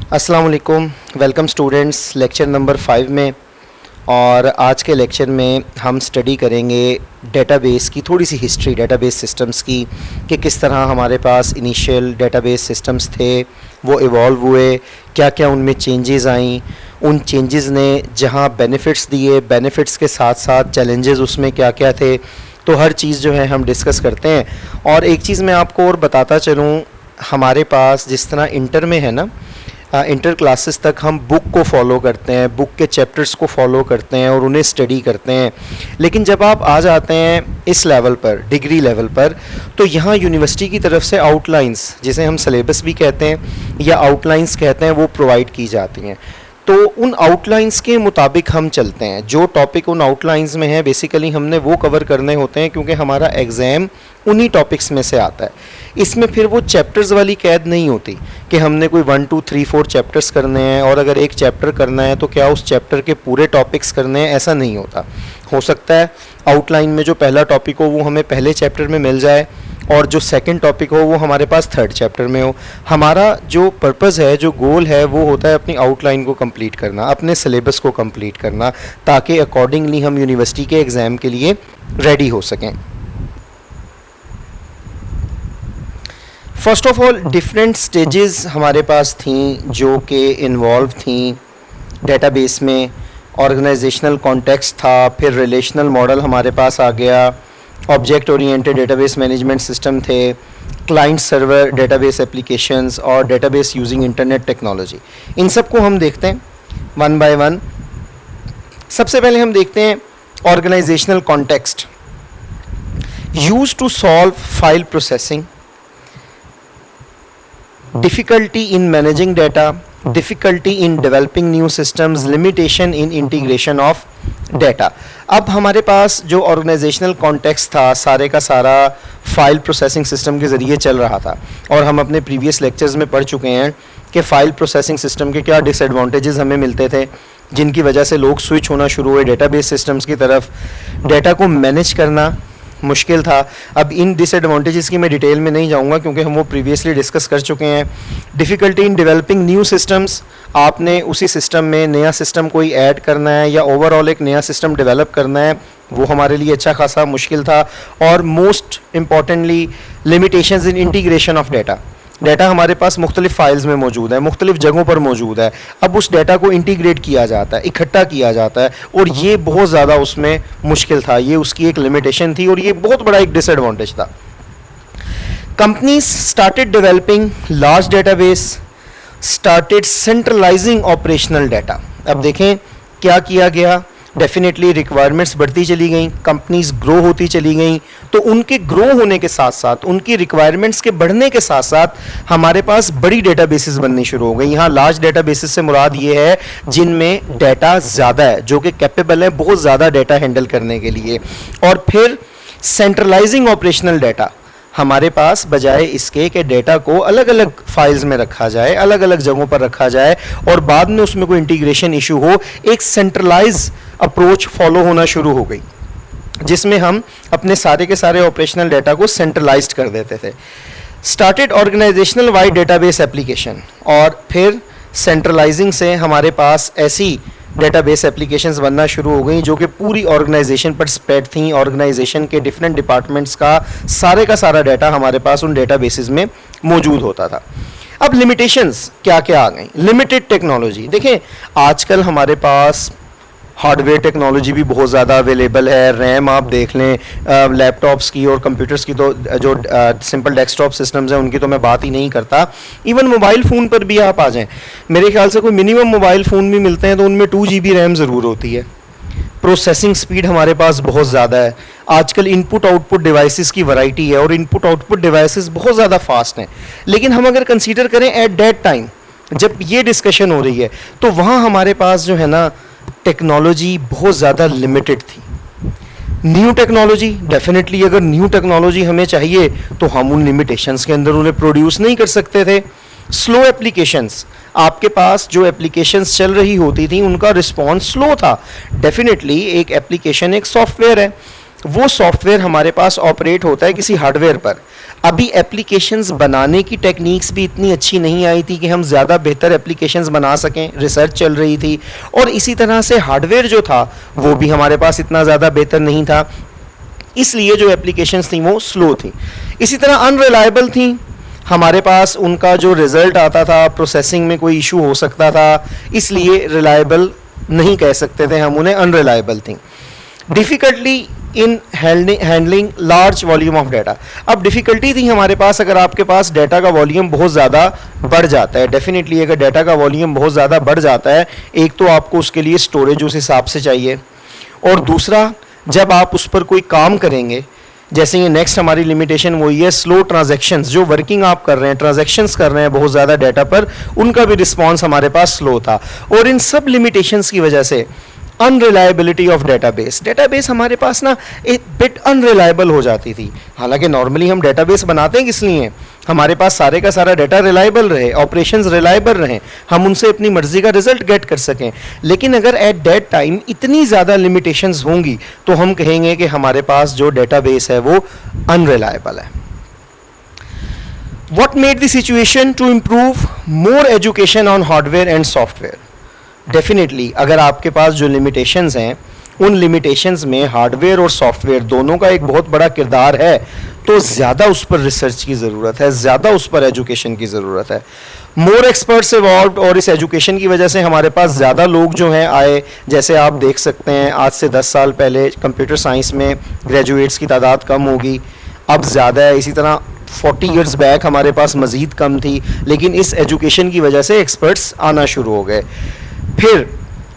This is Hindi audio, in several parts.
अस्सलाम वालेकुम, वेलकम स्टूडेंट्स लेक्चर नंबर 5 में। और आज के लेक्चर में हम स्टडी करेंगे डेटाबेस की थोड़ी सी हिस्ट्री, डेटाबेस सिस्टम्स की, कि किस तरह हमारे पास इनिशियल डेटाबेस सिस्टम्स थे, वो इवॉल्व हुए, क्या क्या उनमें चेंजेस आई, उन चेंजेस ने जहाँ बेनिफिट्स दिए, बेनिफिट्स के साथ साथ चैलेंजेस उसमें क्या क्या थे, तो हर चीज़ जो है हम डिस्कस करते हैं। और एक चीज़ मैं आपको और बताता चलूँ, हमारे पास जिस तरह इंटर में है ना, इंटर क्लासेस तक हम बुक को फॉलो करते हैं, बुक के चैप्टर्स को फॉलो करते हैं और उन्हें स्टडी करते हैं। लेकिन जब आप आ जाते हैं इस लेवल पर, डिग्री लेवल पर, तो यहाँ यूनिवर्सिटी की तरफ से आउटलाइंस, जिसे हम सिलेबस भी कहते हैं या आउटलाइंस कहते हैं, वो प्रोवाइड की जाती हैं। तो उन आउटलाइंस के मुताबिक हम चलते हैं। जो टॉपिक उन आउटलाइंस में है बेसिकली हमने वो कवर करने होते हैं, क्योंकि हमारा एग्ज़ाम उन्हीं टॉपिक्स में से आता है। इसमें फिर वो चैप्टर्स वाली कैद नहीं होती कि हमने कोई 1 2 3 4 चैप्टर्स करने हैं और अगर एक चैप्टर करना है तो क्या उस चैप्टर के पूरे टॉपिक्स करने हैं, ऐसा नहीं होता। हो सकता है आउटलाइन में जो पहला टॉपिक हो वो हमें पहले चैप्टर में मिल जाए और जो सेकंड टॉपिक हो वो हमारे पास थर्ड चैप्टर में हो। हमारा जो पर्पज़ है, जो गोल है, वो होता है अपनी आउटलाइन को कंप्लीट करना, अपने सिलेबस को कंप्लीट करना, ताकि अकॉर्डिंगली हम यूनिवर्सिटी के एग्ज़ाम के लिए रेडी हो सकें। First of all different stages हमारे पास थी जो कि इन्वॉल्व थी डेटाबेस में। ऑर्गेनाइजेशनल कॉन्टेक्स्ट था, फिर रिलेशनल मॉडल हमारे पास आ गया, object oriented database management system थे, क्लाइंट सर्वर डेटाबेस एप्लीकेशंस और डेटाबेस यूजिंग इंटरनेट टेक्नोलॉजी। इन सब को हम देखते हैं वन बाय वन। सबसे पहले हम देखते हैं organisational context. Used to solve file processing, difficulty in managing data, difficulty in developing new systems, limitation in integration of data। अब हमारे पास जो ऑर्गेनाइजेशनल कॉन्टेक्स्ट था सारे का सारा फाइल प्रोसेसिंग सिस्टम के ज़रिए चल रहा था। और हम अपने प्रीवियस लेक्चर्स में पढ़ चुके हैं कि फ़ाइल प्रोसेसिंग सिस्टम के क्या डिसएडवांटेजेस हमें मिलते थे, जिनकी वजह से लोग स्विच होना शुरू हुए डेटाबेस सिस्टम्स की तरफ। डेटा को मैनेज करना मुश्किल था। अब इन डिसएडवांटेजेस की मैं डिटेल में नहीं जाऊंगा क्योंकि हम वो प्रीवियसली डिस्कस कर चुके हैं। Difficulty in developing new systems, आपने उसी सिस्टम में नया सिस्टम कोई ऐड करना है या ओवरऑल एक नया सिस्टम डेवलप करना है, वो हमारे लिए अच्छा खासा मुश्किल था। और most importantly limitations in integration of data. Data हमारे पास मुख्तलिफ फाइल्स में मौजूद है, मुख्तलिफ जगहों पर मौजूद है। अब उस डेटा को इंटीग्रेट किया जाता है, इकट्ठा किया जाता है, और ये बहुत ज़्यादा उसमें मुश्किल था। ये उसकी एक लिमिटेशन थी और ये बहुत बड़ा एक डिसएडवांटेज था। Companies started developing large database, started centralising operational data. अब देखें क्या किया गया। डेफिनेटली रिक्वायरमेंट्स बढ़ती चली गई, कंपनीज ग्रो होती चली गई, तो उनके ग्रो होने के साथ साथ, उनकी रिक्वायरमेंट्स के बढ़ने के साथ साथ हमारे पास बड़ी डेटाबेसेस बननी शुरू हो गई। यहाँ लार्ज डेटाबेसेस से मुराद ये है जिनमें डाटा ज़्यादा है, जो कि कैपेबल है बहुत ज़्यादा डाटा हैंडल करने के लिए। और फिर सेंट्रलाइजिंग ऑपरेशनल डाटा, हमारे पास बजाय इसके कि डेटा को अलग अलग फाइल्स में रखा जाए, अलग अलग जगहों पर रखा जाए और बाद में उसमें कोई इंटीग्रेशन इशू हो, एक सेंट्रलाइज अप्रोच फॉलो होना शुरू हो गई, जिसमें हम अपने सारे के सारे ऑपरेशनल डेटा को सेंट्रलाइज्ड कर देते थे। Started organisational wide database application, और फिर सेंट्रलाइजिंग से हमारे पास ऐसी डेटाबेस एप्लीकेशंस बनना शुरू हो गई जो कि पूरी ऑर्गेनाइजेशन पर स्प्रेड थी। ऑर्गेनाइजेशन के डिफरेंट डिपार्टमेंट्स का सारा डाटा हमारे पास उन डेटाबेसेस में मौजूद होता था। अब लिमिटेशंस क्या क्या आ गई। लिमिटेड टेक्नोलॉजी, देखें आजकल हमारे पास हार्डवेयर टेक्नोलॉजी भी बहुत ज़्यादा अवेलेबल है। रैम आप देख लें लैपटॉप्स की और कंप्यूटर्स की, तो जो सिंपल डेस्कटॉप सिस्टम्स हैं उनकी तो मैं बात ही नहीं करता। इवन मोबाइल फ़ोन पर भी आप आ जाएं, मेरे ख्याल से कोई मिनिमम मोबाइल फ़ोन भी मिलते हैं तो उनमें 2 GB रैम ज़रूर होती है। प्रोसेसिंग स्पीड हमारे पास बहुत ज़्यादा है। आजकल इनपुट आउटपुट डिवाइसेस की वैरायटी है और इनपुट आउटपुट डिवाइसेस बहुत ज़्यादा फास्ट हैं। लेकिन हम अगर कंसीडर करें एट दैट टाइम जब ये डिस्कशन हो रही है, तो वहाँ हमारे पास जो है ना टेक्नोलॉजी बहुत ज़्यादा लिमिटेड थी। न्यू टेक्नोलॉजी, डेफिनेटली अगर न्यू टेक्नोलॉजी हमें चाहिए तो हम उन लिमिटेशंस के अंदर उन्हें प्रोड्यूस नहीं कर सकते थे। स्लो एप्लीकेशंस, आपके पास जो एप्लीकेशंस चल रही होती थी उनका रिस्पॉन्स स्लो था। डेफिनेटली एक एप्लीकेशन एक सॉफ्टवेयर है, वो सॉफ्टवेयर हमारे पास ऑपरेट होता है किसी हार्डवेयर पर। अभी एप्लीकेशंस बनाने की टेक्निक्स भी इतनी अच्छी नहीं आई थी कि हम ज़्यादा बेहतर एप्लीकेशंस बना सकें, रिसर्च चल रही थी, और इसी तरह से हार्डवेयर जो था वो भी हमारे पास इतना ज़्यादा बेहतर नहीं था, इसलिए जो एप्लीकेशंस थी वो स्लो थी। इसी तरह अनरिलायबल थी, हमारे पास उनका जो रिजल्ट आता था प्रोसेसिंग में कोई इशू हो सकता था, इसलिए रिलायबल नहीं कह सकते थे हम उन्हें, अनरिलायबल थी। Difficulty in handling large volume of data. अब डिफ़िकल्टी थी हमारे पास, अगर आपके पास डाटा का वॉल्यूम बहुत ज़्यादा बढ़ जाता है, डेफिनेटली अगर डाटा का वॉल्यूम बहुत ज़्यादा बढ़ जाता है, एक तो आपको उसके लिए स्टोरेज उस हिसाब से चाहिए, और दूसरा जब आप उस पर कोई काम करेंगे, जैसे ये नेक्स्ट हमारी लिमिटेशन वही है स्लो ट्रांजैक्शंस, जो वर्किंग आप कर रहे हैं, ट्रांजैक्शंस कर रहे हैं बहुत ज़्यादा डाटा पर, उनका भी रिस्पॉन्स हमारे पास स्लो था। और इन सब लिमिटेशंस की वजह से अनरिलायबिलिटी ऑफ डेटाबेस, डेटाबेस हमारे पास ना एक बिट अनरिलायबल हो जाती थी। हालांकि नॉर्मली हम डेटाबेस बनाते हैं किस लिए, हमारे पास सारे का सारा डाटा रिलायबल रहे, ऑपरेशंस रिलायबल रहें, हम उनसे अपनी मर्जी का रिजल्ट गेट कर सकें। लेकिन अगर एट दैट टाइम इतनी ज़्यादा लिमिटेशंस होंगी तो हम कहेंगे कि हमारे पास जो डेटाबेस है वो अनरिलायबल है। What made the situation to improve more education on hardware and software? Definitely अगर आपके पास जो लिमिटेशंस हैं उन लिमिटेशंस में हार्डवेयर और सॉफ्टवेयर दोनों का एक बहुत बड़ा किरदार है, तो ज़्यादा उस पर रिसर्च की ज़रूरत है, ज़्यादा उस पर एजुकेशन की ज़रूरत है। मोर एक्सपर्ट्स इवॉल्व, और इस एजुकेशन की वजह से हमारे पास ज़्यादा लोग जो हैं आए। जैसे आप देख सकते हैं आज से 10 साल पहले कंप्यूटर साइंस में ग्रेजुएट्स की तादाद कम होगी, अब ज़्यादा है। इसी तरह 40 ईयर्स बैक हमारे पास मज़ीद कम थी, लेकिन इस एजुकेशन की वजह से एक्सपर्ट्स आना शुरू हो गए। फिर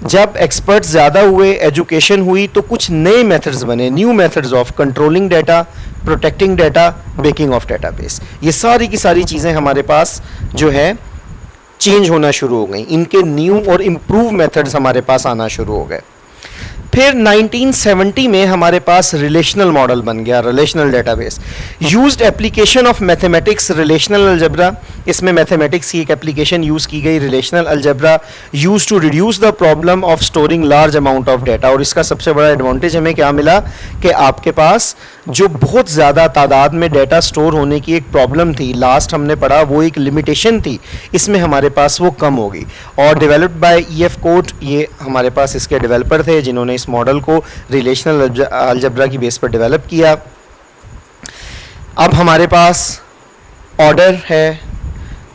जब एक्सपर्ट्स ज़्यादा हुए, एजुकेशन हुई, तो कुछ नए मेथड्स बने, new methods of controlling data, protecting data, baking of database. ये सारी की सारी चीज़ें हमारे पास जो है चेंज होना शुरू हो गई, इनके न्यू और इम्प्रूव मेथड्स हमारे पास आना शुरू हो गए। फिर 1970 में हमारे पास रिलेशनल मॉडल बन गया, relational database. Used application of mathematics, relational algebra, इसमें मैथमेटिक्स की एक एप्लीकेशन यूज़ की गई, relational algebra, use to reduce the problem of storing large amount of data. और इसका सबसे बड़ा एडवांटेज हमें क्या मिला कि आपके पास जो बहुत ज़्यादा तादाद में डाटा स्टोर होने की एक प्रॉब्लम थी, लास्ट हमने पढ़ा, वो एक लिमिटेशन थी, इसमें हमारे पास वो कम होगी। और डेवलप्ड बाय EF कोट, ये हमारे पास इसके डेवलपर थे जिन्होंने इस मॉडल को रिलेशनल अलजेब्रा की बेस पर डेवलप किया। अब हमारे पास ऑर्डर है,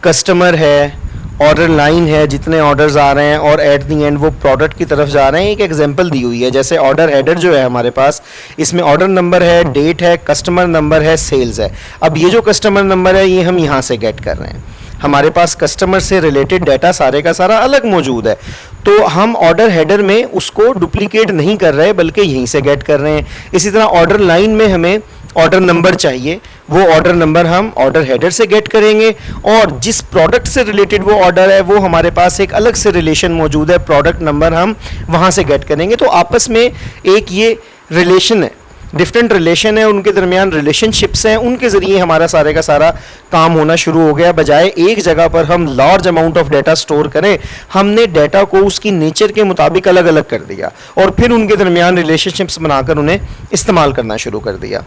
कस्टमर है, ऑर्डर लाइन है, जितने ऑर्डर्स आ रहे हैं, और एट द एंड वो प्रोडक्ट की तरफ जा रहे हैं। एक एग्जांपल दी हुई है, जैसे ऑर्डर हेडर जो है हमारे पास, इसमें ऑर्डर नंबर है, डेट है, कस्टमर नंबर है, सेल्स है। अब ये जो कस्टमर नंबर है ये हम यहाँ से गेट कर रहे हैं, हमारे पास कस्टमर से रिलेटेड डाटा सारे का सारा अलग मौजूद है, तो हम ऑर्डर हेडर में उसको डुप्लीकेट नहीं कर रहे बल्कि यहीं से गेट कर रहे हैं। इसी तरह ऑर्डर लाइन में हमें ऑर्डर नंबर चाहिए, वो ऑर्डर नंबर हम ऑर्डर हेडर से गेट करेंगे, और जिस प्रोडक्ट से रिलेटेड वो ऑर्डर है वो हमारे पास एक अलग से रिलेशन मौजूद है, प्रोडक्ट नंबर हम वहाँ से गेट करेंगे। तो आपस में एक ये रिलेशन है, डिफरेंट रिलेशन है, उनके दरमियान रिलेशनशिप्स हैं, उनके ज़रिए हमारा सारे का सारा काम होना शुरू हो गया। बजाय एक जगह पर हम large amount of data store करें, हमने डाटा को उसकी नेचर के मुताबिक अलग अलग कर दिया और फिर उनके दरमियान रिलेशनशिप्स बनाकर उन्हें इस्तेमाल करना शुरू कर दिया।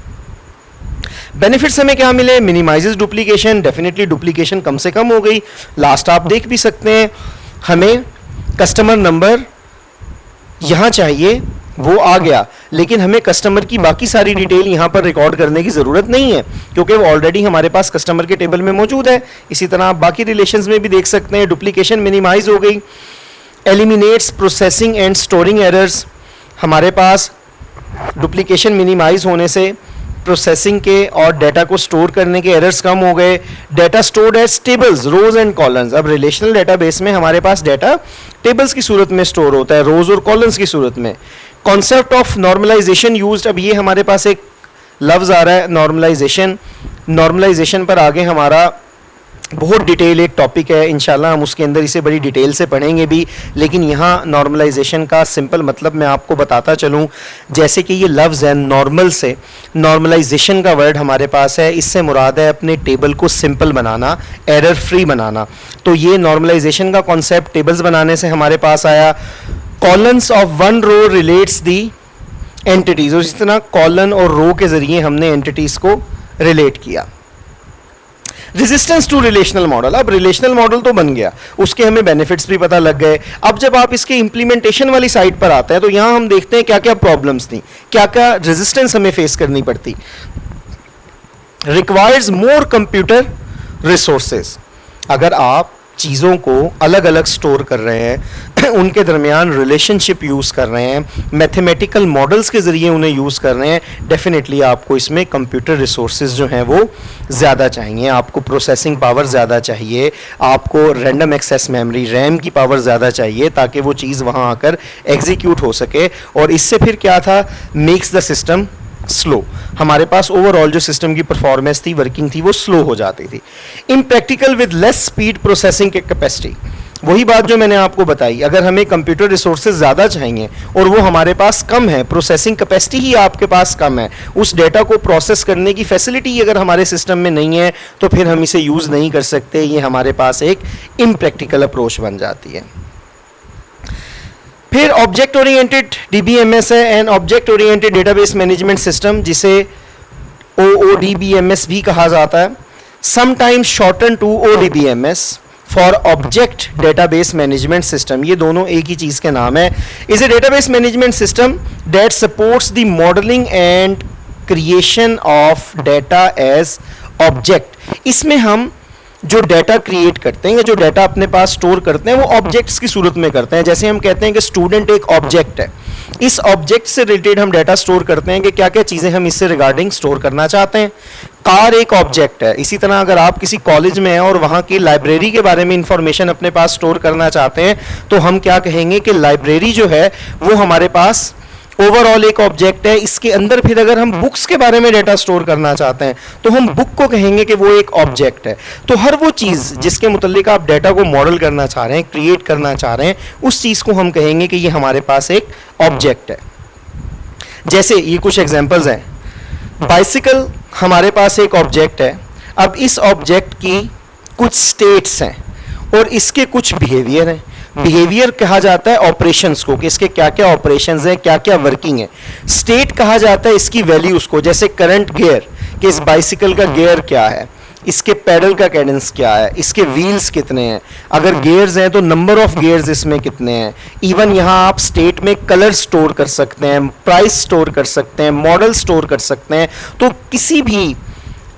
बेनिफिट्स हमें क्या मिले? मिनिमाइजेस डुप्लीकेशन, डेफिनेटली डुप्लीकेशन कम से कम हो गई। लास्ट आप देख भी सकते हैं, हमें कस्टमर नंबर यहाँ चाहिए, वो आ गया, लेकिन हमें कस्टमर की बाकी सारी डिटेल यहाँ पर रिकॉर्ड करने की ज़रूरत नहीं है क्योंकि वो ऑलरेडी हमारे पास कस्टमर के टेबल में मौजूद है। इसी तरह आप बाकी रिलेशंस में भी देख सकते हैं, डुप्लीकेशन मिनिमाइज हो गई। Eliminates processing and storing errors, हमारे पास डुप्लीकेशन मिनिमाइज होने से प्रोसेसिंग के और डाटा को स्टोर करने के एरर्स कम हो गए। Data stored as tables, rows and columns, अब रिलेशनल डेटाबेस में हमारे पास डाटा टेबल्स की सूरत में स्टोर होता है, रोज और कॉलम्स की सूरत में। कॉन्सेप्ट ऑफ नॉर्मलाइजेशन यूज्ड, अब ये हमारे पास एक लफ्ज़ आ रहा है नॉर्मलाइजेशन। नॉर्मलाइजेशन पर आगे हमारा बहुत डिटेल एक टॉपिक है, इंशाल्लाह हम उसके अंदर इसे बड़ी डिटेल से पढ़ेंगे भी, लेकिन यहाँ नॉर्मलाइजेशन का सिंपल मतलब मैं आपको बताता चलूँ। जैसे कि ये लफ्ज़ है नॉर्मल से, नॉर्मलाइजेशन का वर्ड हमारे पास है, इससे मुराद है अपने टेबल को सिंपल बनाना, एरर फ्री बनाना। तो ये नॉर्मलाइजेशन का कॉन्सेप्ट टेबल्स बनाने से हमारे पास आया। Columns of one row relates the entities, और इसी तरह कॉलन और रो के जरिए हमने एंटिटीज को रिलेट किया। रेजिस्टेंस टू रिलेशनल मॉडल, अब रिलेशनल मॉडल तो बन गया, उसके हमें बेनिफिट्स भी पता लग गए। अब जब आप इसके इंप्लीमेंटेशन वाली साइड पर आते हैं तो यहां हम देखते हैं क्या क्या प्रॉब्लम्स थी, क्या क्या रेजिस्टेंस हमें फेस करनी पड़ती। रिक्वायर्स मोर कंप्यूटर रिसोर्सेज, अगर आप चीज़ों को अलग अलग स्टोर कर रहे हैं, उनके दरमियान रिलेशनशिप यूज़ कर रहे हैं, मैथमेटिकल मॉडल्स के ज़रिए उन्हें यूज़ कर रहे हैं, डेफिनेटली आपको इसमें कंप्यूटर रिसोर्सेज जो हैं वो ज़्यादा चाहिए, आपको प्रोसेसिंग पावर ज़्यादा चाहिए, आपको रैंडम एक्सेस मेमोरी रैम की पावर ज़्यादा चाहिए ताकि वो चीज़ वहाँ आकर एग्जीक्यूट हो सके। और इससे फिर क्या था, मेक्स द सिस्टम स्लो, हमारे पास ओवरऑल जो सिस्टम की परफॉर्मेंस थी, वर्किंग थी, वो स्लो हो जाती थी। Impractical with less speed processing capacity, वही बात जो मैंने आपको बताई, अगर हमें कंप्यूटर रिसोर्सेज ज़्यादा चाहिए और वो हमारे पास कम है, प्रोसेसिंग कैपेसिटी ही आपके पास कम है, उस डेटा को प्रोसेस करने की फैसिलिटी अगर हमारे सिस्टम में नहीं है तो फिर हम इसे यूज़ नहीं कर सकते, ये हमारे पास एक इम्प्रैक्टिकल अप्रोच बन जाती है। फिर ऑब्जेक्ट ओरिएंटेड डीबीएमएस है, and object oriented database management system, जिसे OODBMS भी कहा जाता है, sometimes shorten to ODBMS for object database management system, ये दोनों एक ही चीज के नाम है। Is a database management system that supports the modelling and creation of data as object, इसमें हम जो डेटा क्रिएट करते हैं या जो डेटा अपने पास स्टोर करते हैं वो ऑब्जेक्ट्स की सूरत में करते हैं। जैसे हम कहते हैं कि स्टूडेंट एक ऑब्जेक्ट है, इस ऑब्जेक्ट से रिलेटेड हम डेटा स्टोर करते हैं कि क्या क्या चीजें हम इससे रिगार्डिंग स्टोर करना चाहते हैं। कार एक ऑब्जेक्ट है, इसी तरह अगर आप किसी कॉलेज में हैं और वहां की लाइब्रेरी के बारे में इंफॉर्मेशन अपने पास स्टोर करना चाहते हैं तो हम क्या कहेंगे कि लाइब्रेरी जो है वो हमारे पास ओवरऑल एक ऑब्जेक्ट है। इसके अंदर फिर अगर हम बुक्स के बारे में डेटा स्टोर करना चाहते हैं तो हम बुक को कहेंगे कि वो एक ऑब्जेक्ट है। तो हर वो चीज जिसके मुतालिक आप डेटा को मॉडल करना चाह रहे हैं, क्रिएट करना चाह रहे हैं, उस चीज को हम कहेंगे कि ये हमारे पास एक ऑब्जेक्ट है। जैसे ये कुछ एग्जांपल्स हैं, बाइसिकल हमारे पास एक ऑब्जेक्ट है। अब इस ऑब्जेक्ट की कुछ स्टेट्स हैं और इसके कुछ बिहेवियर हैं। बिहेवियर कहा जाता है ऑपरेशंस को, कि इसके क्या क्या ऑपरेशंस हैं, क्या क्या वर्किंग है। स्टेट कहा जाता है इसकी वैल्यूज को, जैसे करंट गियर, कि इस बाइसिकल का गियर क्या है, इसके पैडल का कैडेंस क्या है, इसके व्हील्स कितने हैं, अगर गियर्स हैं तो नंबर ऑफ गियर्स इसमें कितने हैं। इवन यहाँ आप स्टेट में कलर स्टोर कर सकते हैं, प्राइस स्टोर कर सकते हैं, मॉडल स्टोर कर सकते हैं। तो किसी भी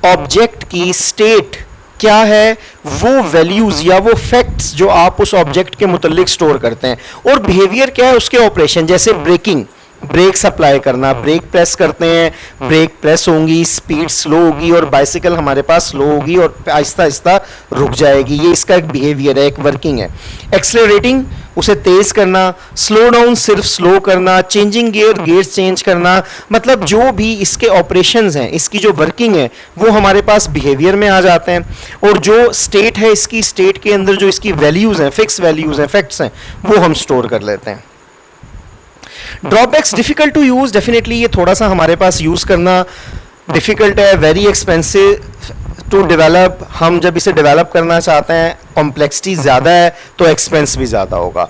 ऑब्जेक्ट की स्टेट क्या है, वो वैल्यूज या वो फैक्ट्स जो आप उस ऑब्जेक्ट के मुतालिक स्टोर करते हैं। और बिहेवियर क्या है, उसके ऑपरेशन, जैसे ब्रेकिंग, ब्रेक्स अप्लाई करना, ब्रेक प्रेस करते हैं, ब्रेक प्रेस होंगी, स्पीड स्लो होगी और बाइसिकल हमारे पास स्लो होगी और आहिस्ता आहिस्ता रुक जाएगी। ये इसका एक बिहेवियर है, एक वर्किंग है। एक्सेलरेटिंग, उसे तेज करना, स्लो डाउन सिर्फ स्लो करना, चेंजिंग गियर, गियर चेंज करना, मतलब जो भी इसके ऑपरेशंस हैं, इसकी जो वर्किंग है वो हमारे पास बिहेवियर में आ जाते हैं। और जो स्टेट है, इसकी स्टेट के अंदर जो इसकी वैल्यूज हैं, फिक्स वैल्यूज हैं, फैक्ट्स हैं, वो हम स्टोर कर लेते हैं। Drawbacks, difficult to use, definitely ये थोड़ा सा हमारे पास यूज करना डिफिकल्ट है, वेरी एक्सपेंसिव टू डेवलप। हम जब इसे डेवलप करना चाहते हैं, कॉम्प्लेक्सिटी ज़्यादा है तो एक्सपेंस भी ज़्यादा होगा।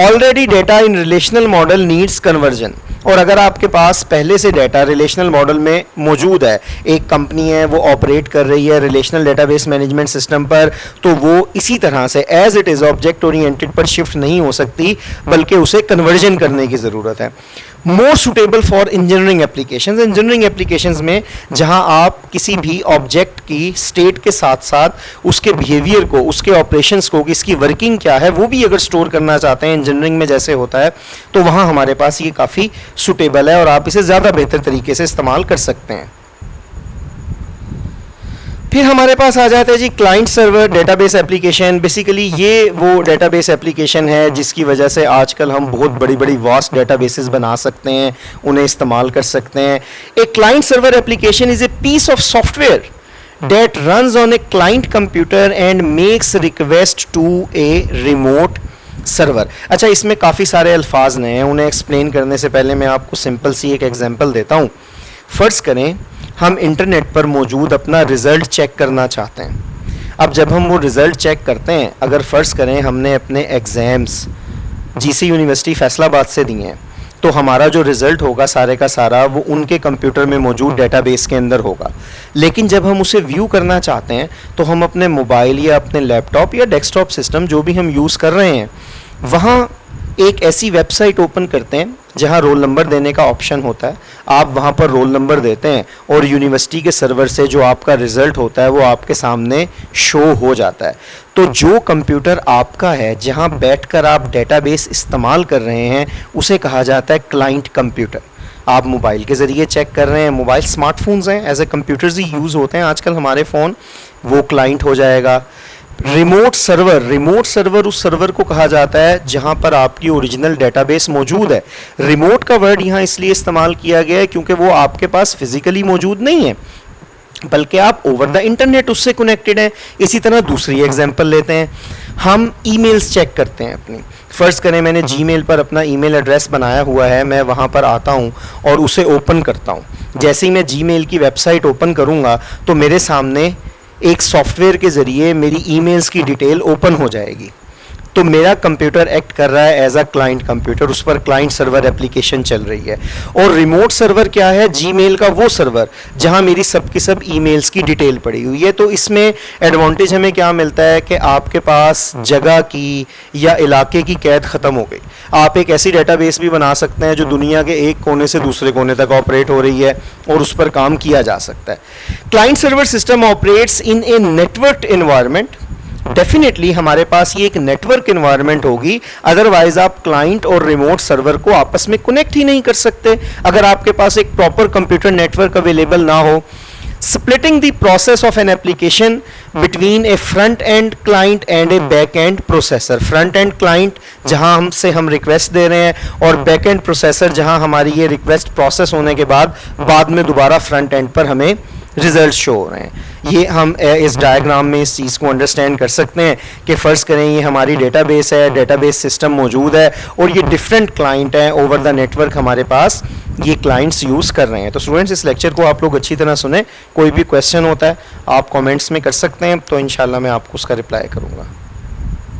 ऑलरेडी डेटा इन रिलेशनल मॉडल नीड्स कन्वर्जन, और अगर आपके पास पहले से डाटा रिलेशनल मॉडल में मौजूद है, एक कंपनी है वो ऑपरेट कर रही है रिलेशनल डेटाबेस मैनेजमेंट सिस्टम पर, तो वो इसी तरह से as it is object oriented पर शिफ्ट नहीं हो सकती, बल्कि उसे कन्वर्जन करने की ज़रूरत है। More suitable for engineering applications, engineering applications में जहां आप किसी भी ऑब्जेक्ट की स्टेट के साथ साथ उसके बिहेवियर को, उसके ऑपरेशंस को, इसकी वर्किंग क्या है, वो भी अगर स्टोर करना चाहते हैं इंजीनियरिंग में जैसे होता है, तो वहां हमारे पास ये काफ़ी सुटेबल है और आप इसे ज़्यादा बेहतर तरीके से इस्तेमाल कर सकते हैं। फिर हमारे पास आ जाता है जी client server database application. Basically ये वो डेटाबेस एप्लीकेशन है जिसकी वजह से आजकल हम बहुत बड़ी बड़ी वास्ट डेटाबेसेस बना सकते हैं, उन्हें इस्तेमाल कर सकते हैं। A client server application is a piece of software that runs on a client computer and makes request to a remote server। अच्छा, इसमें काफ़ी सारे अल्फाज नए हैं, उन्हें एक्सप्लेन करने से पहले मैं आपको सिंपल सी एक एग्जांपल देता हूँ। फ़र्ज़ करें हम इंटरनेट पर मौजूद अपना रिज़ल्ट चेक करना चाहते हैं। अब जब हम वो रिज़ल्ट चेक करते हैं, अगर फ़र्ज़ करें हमने अपने एग्ज़ाम्स GC यूनिवर्सिटी फैसलाबाद से दिए हैं, तो हमारा जो रिजल्ट होगा सारे का सारा वो उनके कंप्यूटर में मौजूद डेटाबेस के अंदर होगा। लेकिन जब हम उसे व्यू करना चाहते हैं तो हम अपने मोबाइल या अपने लैपटॉप या डेस्कटॉप सिस्टम जो भी हम यूज़ कर रहे हैं वहाँ एक ऐसी वेबसाइट ओपन करते हैं जहां रोल नंबर देने का ऑप्शन होता है। आप वहां पर रोल नंबर देते हैं और यूनिवर्सिटी के सर्वर से जो आपका रिजल्ट होता है वो आपके सामने शो हो जाता है। तो जो कंप्यूटर आपका है जहां बैठकर आप डेटाबेस इस्तेमाल कर रहे हैं उसे कहा जाता है क्लाइंट कंप्यूटर। आप मोबाइल के ज़रिए चेक कर रहे हैं, मोबाइल स्मार्टफोन्स हैं, एज ए कंप्यूटर्स ही यूज़ होते हैं आजकल हमारे फ़ोन, वो क्लाइंट हो जाएगा। रिमोट सर्वर उस सर्वर को कहा जाता है जहां पर आपकी ओरिजिनल डेटाबेस मौजूद है। रिमोट का वर्ड यहां इसलिए इस्तेमाल किया गया है क्योंकि वो आपके पास फिजिकली मौजूद नहीं है बल्कि आप ओवर द इंटरनेट उससे कनेक्टेड हैं। इसी तरह दूसरी एग्जांपल लेते हैं, हम ईमेल्स चेक करते हैं अपनी। फ़र्ज़ करें मैंने जीमेल पर अपना ईमेल एड्रेस बनाया हुआ है, मैं वहाँ पर आता हूँ और उसे ओपन करता हूँ। जैसे ही मैं जीमेल की वेबसाइट ओपन करूँगा तो मेरे सामने एक सॉफ्टवेयर के ज़रिए मेरी ईमेल्स की डिटेल ओपन हो जाएगी। तो मेरा कंप्यूटर एक्ट कर रहा है एज अ क्लाइंट कंप्यूटर, उस पर क्लाइंट सर्वर एप्लीकेशन चल रही है। और रिमोट सर्वर क्या है? जीमेल का वो सर्वर जहां मेरी सब की सब ईमेल्स की डिटेल पड़ी हुई है। तो इसमें एडवांटेज हमें क्या मिलता है कि आपके पास जगह की या इलाके की कैद ख़त्म हो गई। आप एक ऐसी डेटाबेस भी बना सकते हैं जो दुनिया के एक कोने से दूसरे कोने तक ऑपरेट हो रही है और उस पर काम किया जा सकता है। Client server system operates in a network environment. Definitely हमारे पास ये एक नेटवर्क एनवायरनमेंट होगी, अदरवाइज आप क्लाइंट और रिमोट सर्वर को आपस में कनेक्ट ही नहीं कर सकते अगर आपके पास एक प्रॉपर कंप्यूटर नेटवर्क अवेलेबल ना हो। Splitting the process of an application between a front end client and a back end processor। front end client जहां हमसे हम रिक्वेस्ट दे रहे हैं और बैक एंड प्रोसेसर जहां हमारी ये रिक्वेस्ट प्रोसेस होने के बाद में दोबारा फ्रंट एंड पर हमें रिजल्ट शो हो रहे हैं। ये हम इस डायग्राम में इस चीज़ को अंडरस्टैंड कर सकते हैं कि फ़र्ज़ करें ये हमारी डेटाबेस है, डेटाबेस सिस्टम मौजूद है और ये डिफरेंट क्लाइंट हैं ओवर द नेटवर्क हमारे पास ये क्लाइंट्स यूज़ कर रहे हैं। तो स्टूडेंट्स इस लेक्चर को आप लोग अच्छी तरह सुने, कोई भी क्वेश्चन होता है आप कमेंट्स में कर सकते हैं, तो इंशाल्लाह मैं आपको उसका रिप्लाई करूँगा।